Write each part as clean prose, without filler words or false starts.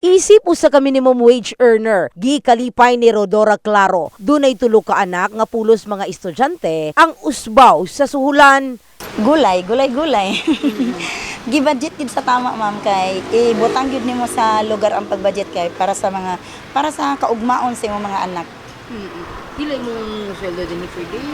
Isip usa ka minimum wage earner, gikalipay ni Rodora Claro. Dunay tulo ka anak nga pulos mga estudyante ang usbaw sa suhulan. Gulay. Gibudget gid sa tama ma'am kay ibutang gyud nimo sa lugar ang pagbudget kay para sa kaugmaon sa imong mga anak. Pila imong sweldo din per day?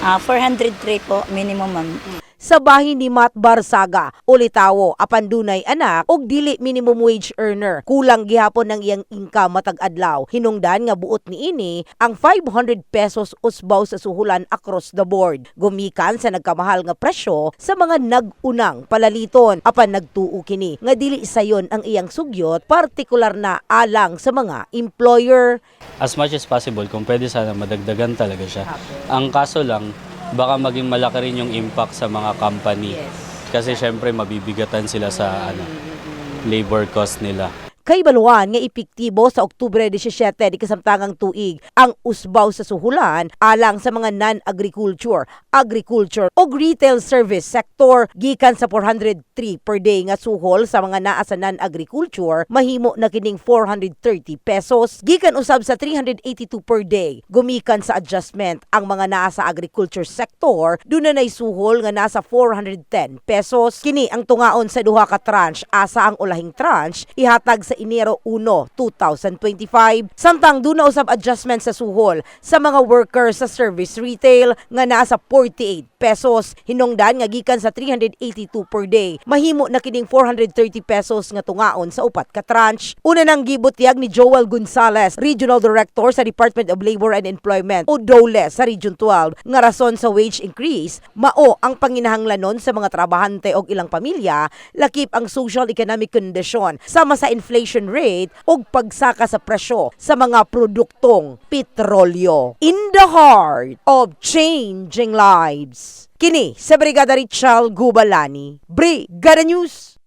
403 po minimum ma'am. Sa bahin ni Matt Barsaga, ulitawo apan dunay anak og dili minimum wage earner. Kulang gihapon ng iyang income matag adlaw. Hinungdan nga buot niini ang 500 pesos usbaw sa suhulan across the board. Gumikan sa nagkamahal nga presyo sa mga nag-unang palaliton. Apan nagtuo kini nga dili sayon ang iyang sugyot, partikular na alang sa mga employer. As much as possible, kung pwede sana madagdagan talaga siya. Ang kaso lang, baka maging malaki rin yung impact sa mga company. Kasi syempre mabibigatan sila sa labor cost nila. Kay baluan nga epektibo sa Oktubre 17 di kasamtangang tuig ang usbaw sa suhulan alang sa mga non-agriculture, agriculture o retail service sector gikan sa 403 per day nga suhol sa mga naa sa non-agriculture mahimo na kining 430 pesos gikan usab sa 382 per day. Gumikan sa adjustment ang mga naa sa agriculture sector dunay suhol nga nasa 410 pesos. Kini ang tungaon sa duha ka tranche asa ang ulahing tranche ihatag sa Enero 1, 2025. Samtang duna usab adjustment sa suhol sa mga workers sa service retail nga nasa 48 pesos. Hinungdan nga gikan sa 382 per day. Mahimo na kining 430 pesos nga tungaon sa upat ka tranche. Una nang gibutyag ni Joel Gonzales, Regional Director sa Department of Labor and Employment o DOLE sa Region 12, nga rason sa wage increase mao ang panginahanglanon sa mga trabahante og ilang pamilya, lakip ang social economic condition sama sa inflation rate ug pagsaka sa presyo sa mga produktong petrolyo. In the heart of changing lives. Kini sa Brigada Richal Gubalani, Brigada News.